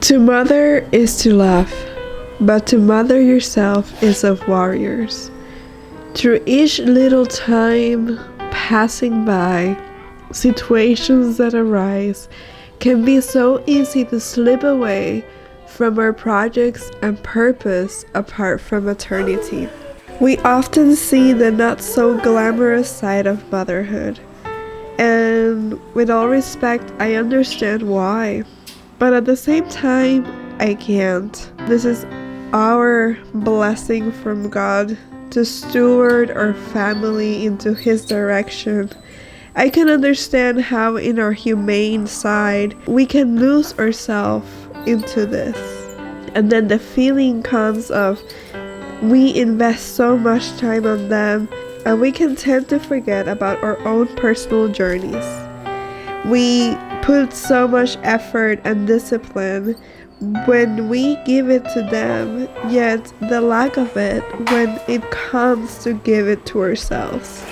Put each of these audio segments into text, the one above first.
To mother is to love, but to mother yourself is of warriors. Through each little time passing by, situations that arise can be so easy to slip away from our projects and purpose apart from maternity. We often see the not so glamorous side of motherhood, and with all respect, I understand why. But at the same time, I can't. This is our blessing from God to steward our family into His direction. I can understand how in our humane side, we can lose ourselves into this. And then the feeling comes of we invest so much time on them, and we can tend to forget about our own personal journeys. We put so much effort and discipline when we give it to them, yet the lack of it when it comes to give it to ourselves.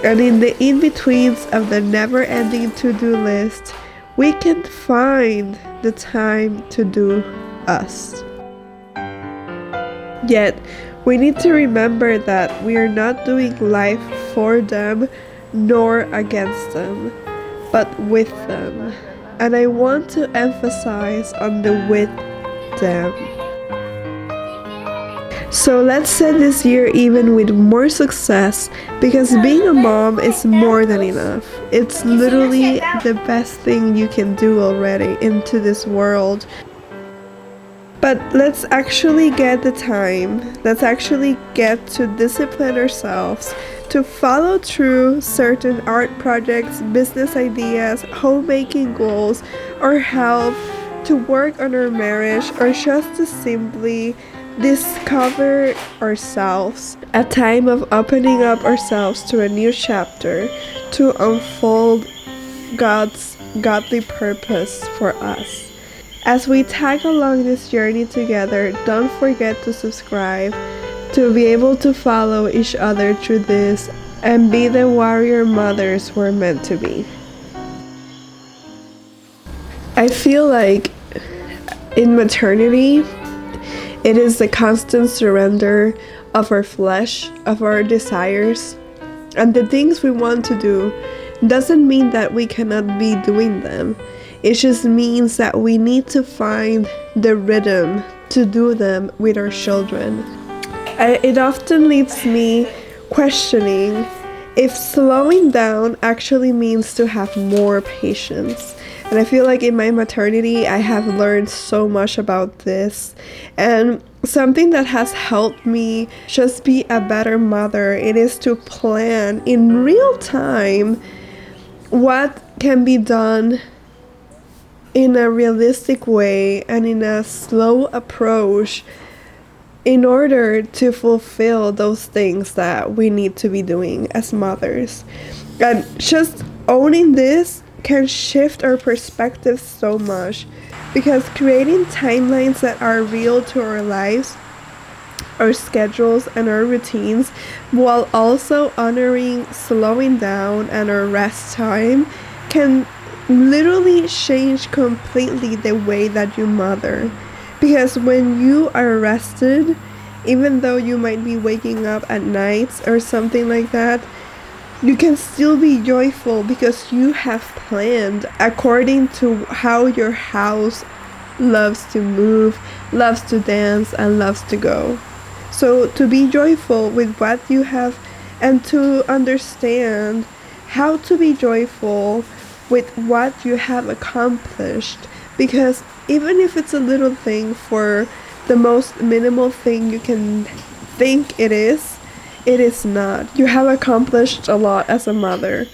And in the in-betweens of the never-ending to-do list, we can find the time to do us. Yet, we need to remember that we are not doing life for them nor against them, but with them. And I want to emphasize on the with them. So let's end this year even with more success, because being a mom is more than enough. It's literally the best thing you can do already into this world. But let's actually get the time, let's actually get to discipline ourselves to follow through certain art projects, business ideas, homemaking goals, or health, to work on our marriage, or just to simply discover ourselves. A time of opening up ourselves to a new chapter, to unfold God's godly purpose for us. As we tag along this journey together, don't forget to subscribe to be able to follow each other through this and be the warrior mothers we're meant to be. I feel like in maternity, it is the constant surrender of our flesh, of our desires, and the things we want to do. Doesn't mean that we cannot be doing them. It just means that we need to find the rhythm to do them with our children. It often leaves me questioning if slowing down actually means to have more patience. And I feel like in my maternity, I have learned so much about this. And something that has helped me just be a better mother, it is to plan in real time what can be done in a realistic way and in a slow approach in order to fulfill those things that we need to be doing as mothers. And just owning this can shift our perspective so much, because creating timelines that are real to our lives, our schedules, and our routines, while also honoring slowing down and our rest time, can literally change completely the way that you mother. Because when you are rested, even though you might be waking up at nights or something like that, you can still be joyful because you have planned according to how your house loves to move, loves to dance, and loves to go. So to be joyful with what you have, and to understand how to be joyful with what you have accomplished, because even if it's a little thing, for the most minimal thing you can think it is not. You have accomplished a lot as a mother.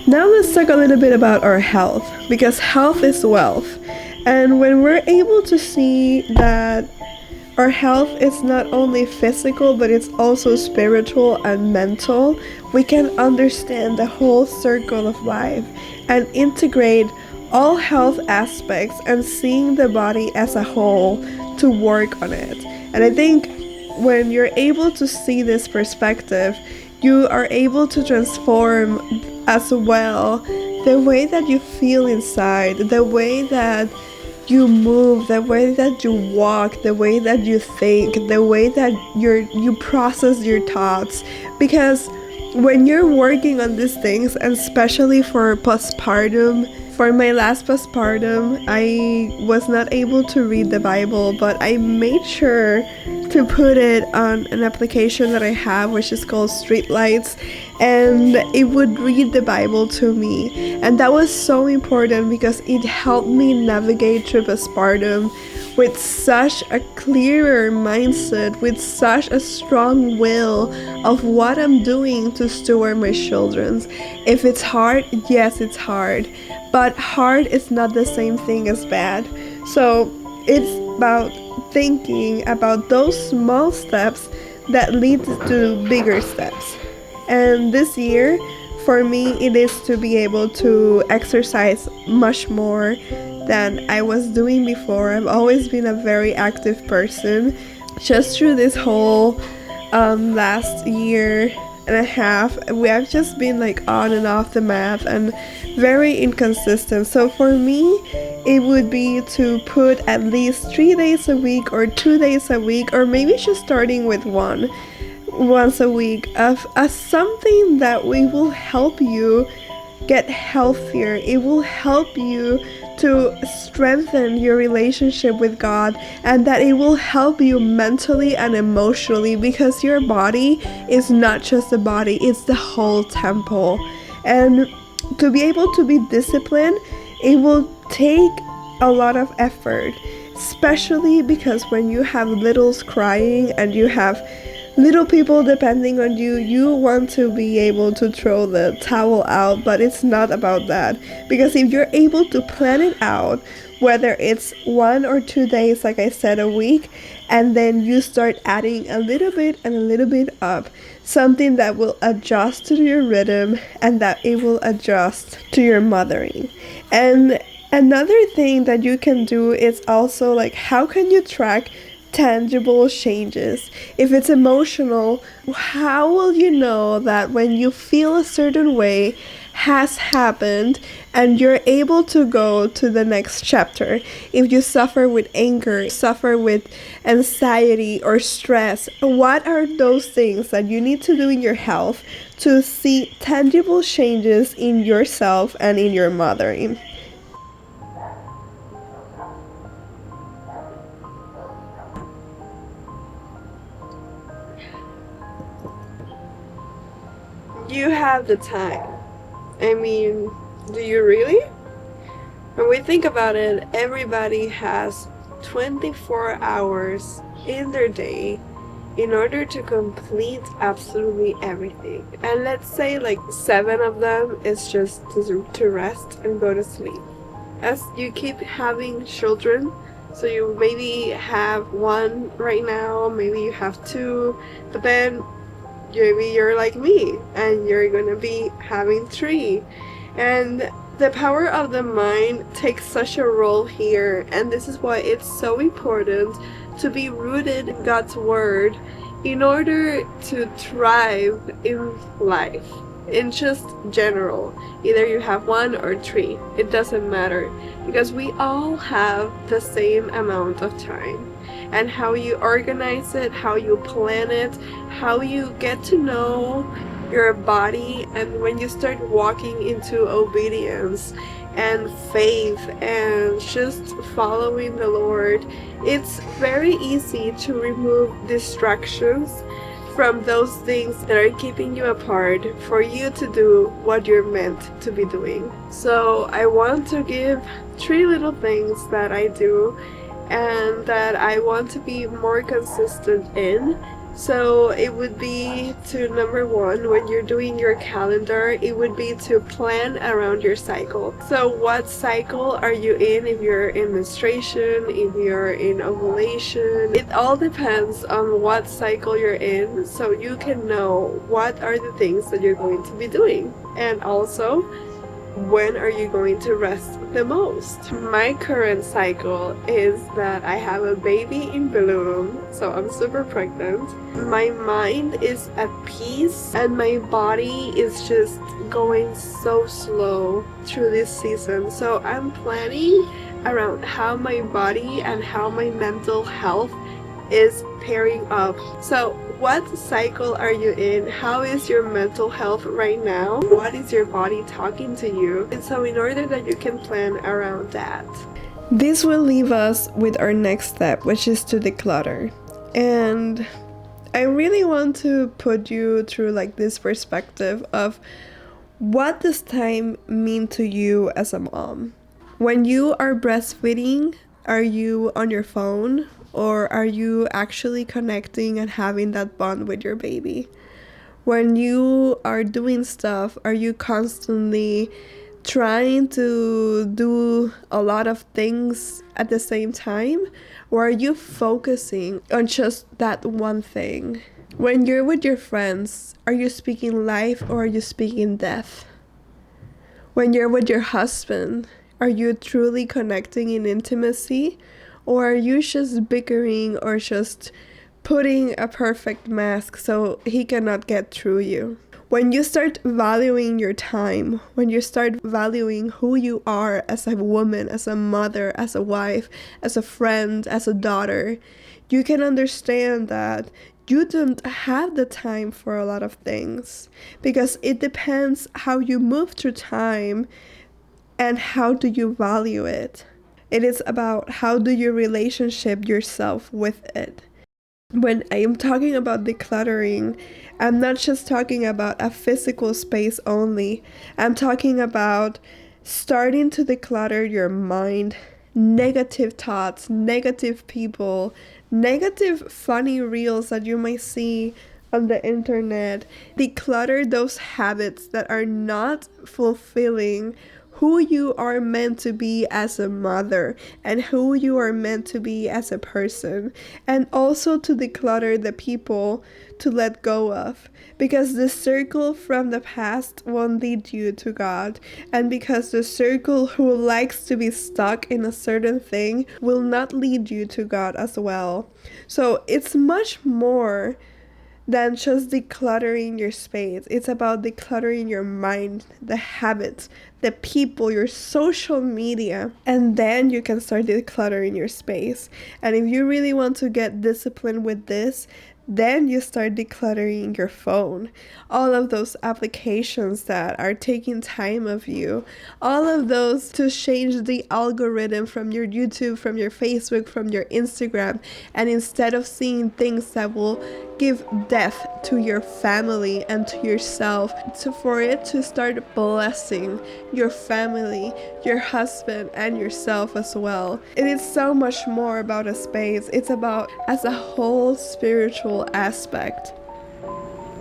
Now let's talk a little bit about our health, because health is wealth. And when we're able to see that our health is not only physical, but it's also spiritual and mental, we can understand the whole circle of life and integrate all health aspects and seeing the body as a whole to work on it. And I think when you're able to see this perspective, you are able to transform as well the way that you feel inside, the way that you move, the way that you walk, the way that you think, the way that you process your thoughts. Because when you're working on these things, and especially for postpartum, for my last postpartum, I was not able to read the Bible, but I made sure to put it on an application that I have, which is called Streetlights, and it would read the Bible to me. And that was so important because it helped me navigate through postpartum with such a clearer mindset, with such a strong will of what I'm doing to steward my children's. If it's hard, yes, it's hard, but hard is not the same thing as bad. So it's about thinking about those small steps that lead to bigger steps. And this year, for me, it is to be able to exercise much more than I was doing before. I've always been a very active person. Just through this whole last year and a half, we have just been like on and off the mat and very inconsistent. So for me, it would be to put at least 3 days a week or 2 days a week, or maybe just starting with once a week of something that will help you get healthier. It will help you to strengthen your relationship with God, and that it will help you mentally and emotionally, because your body is not just a body, it's the whole temple. And to be able to be disciplined, it will take a lot of effort, especially because when you have littles crying and you have little people depending on you, you want to be able to throw the towel out, but it's not about that. Because if you're able to plan it out, whether it's 1 or 2 days, like I said, a week, and then you start adding a little bit and a little bit up, something that will adjust to your rhythm and that it will adjust to your mothering. And another thing that you can do is also like, how can you track tangible changes? If it's emotional, how will you know that when you feel a certain way has happened and you're able to go to the next chapter? If you suffer with anger, suffer with anxiety or stress, what are those things that you need to do in your health to see tangible changes in yourself and in your mothering? You have the time. I mean, do you really? When we think about it, everybody has 24 hours in their day in order to complete absolutely everything. And let's say like 7 of them is just to rest and go to sleep. As you keep having children, so you maybe have 1 right now, maybe you have 2, but then maybe you're like me and you're gonna be having 3. And the power of the mind takes such a role here, and this is why it's so important to be rooted in God's word in order to thrive in life. In just general, either you have 1 or 3, it doesn't matter, because we all have the same amount of time. And how you organize it, how you plan it, how you get to know your body, and when you start walking into obedience and faith and just following the Lord, it's very easy to remove distractions from those things that are keeping you apart for you to do what you're meant to be doing. So I want to give 3 little things that I do and that I want to be more consistent in. So it would be to, number 1, when you're doing your calendar, it would be to plan around your cycle. So what cycle are you in? If you're in menstruation, if you're in ovulation, it all depends on what cycle you're in, so you can know what are the things that you're going to be doing. And also, when are you going to rest the most? My current cycle is that I have a baby in bloom, so I'm super pregnant. My mind is at peace and my body is just going so slow through this season. So I'm planning around how my body and how my mental health is pairing up. So what cycle are you in? How is your mental health right now? What is your body talking to you? And so in order that you can plan around that. This will leave us with our next step, which is to declutter. And I really want to put you through like this perspective of what does time mean to you as a mom? When you are breastfeeding, are you on your phone? Or are you actually connecting and having that bond with your baby? When you are doing stuff, are you constantly trying to do a lot of things at the same time? Or are you focusing on just that one thing? When you're with your friends, are you speaking life or are you speaking death? When you're with your husband, are you truly connecting in intimacy? Or are you just bickering or just putting a perfect mask so he cannot get through you? When you start valuing your time, when you start valuing who you are as a woman, as a mother, as a wife, as a friend, as a daughter, you can understand that you don't have the time for a lot of things because it depends how you move through time and how do you value it. It is about how do you relationship yourself with it. When I am talking about decluttering, I'm not just talking about a physical space only. I'm talking about starting to declutter your mind, negative thoughts, negative people, negative funny reels that you might see on the internet. Declutter those habits that are not fulfilling who you are meant to be as a mother and who you are meant to be as a person, and also to declutter the people to let go of, because the circle from the past won't lead you to God, and because the circle who likes to be stuck in a certain thing will not lead you to God as well. So it's much more than just decluttering your space. It's about decluttering your mind, the habits, the people, your social media, and then you can start decluttering your space. And if you really want to get disciplined with this, then you start decluttering your phone. All of those applications that are taking time of you, all of those to change the algorithm from your YouTube, from your Facebook, from your Instagram, and instead of seeing things that will give death to your family and to yourself, for it to start blessing your family, your husband, and yourself as well. It is so much more about a space. It's about as a whole spiritual aspect.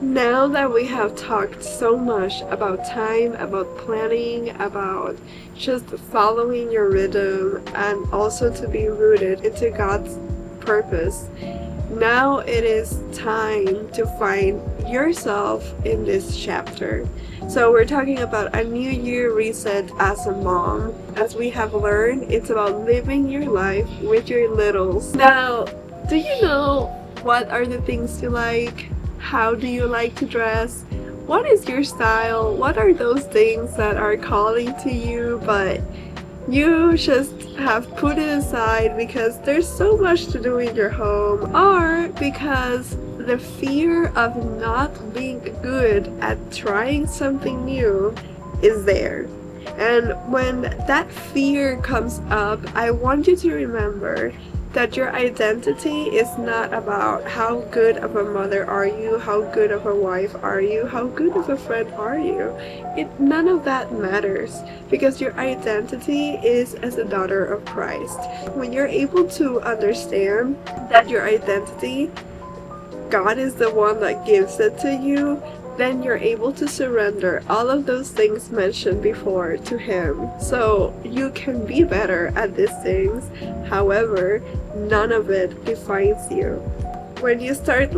Now that we have talked so much about time, about planning, about just following your rhythm, and also to be rooted into God's purpose, now it is time to find yourself in this chapter. So we're talking about a new year reset as a mom. As we have learned, it's about living your life with your littles. Now, do you know what are the things you like? How do you like to dress? What is your style? What are those things that are calling to you but you just have put it aside because there's so much to do in your home, or because the fear of not being good at trying something new is there? And when that fear comes up, I want you to remember that your identity is not about how good of a mother are you, how good of a wife are you, how good of a friend are you. None of that matters, because your identity is as a daughter of Christ. When you're able to understand that your identity, God is the one that gives it to you, then you're able to surrender all of those things mentioned before to Him. So you can be better at these things. However, none of it defines you. When you start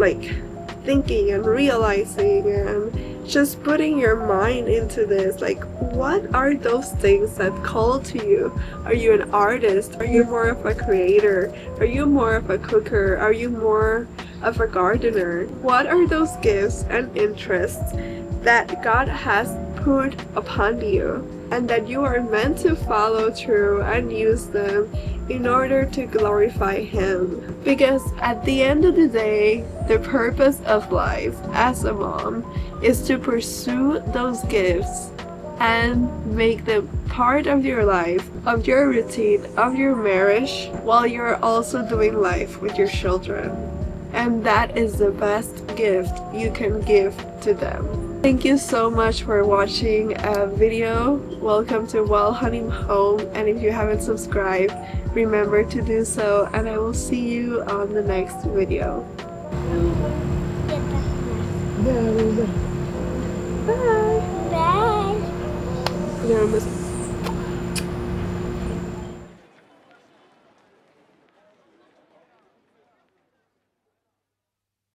thinking and realizing and just putting your mind into this, like, what are those things that call to you? Are you an artist? Are you more of a creator? Are you more of a cooker? Are you more of a gardener? What are those gifts and interests that God has put upon you and that you are meant to follow through and use them in order to glorify Him? Because at the end of the day, the purpose of life as a mom is to pursue those gifts and make them part of your life, of your routine, of your marriage, while you're also doing life with your children. And that is the best gift you can give to them. Thank you so much for watching a video. Welcome to Well Honey Home, and if you haven't subscribed, remember to do so, and I will see you on the next video. Bye. Bye.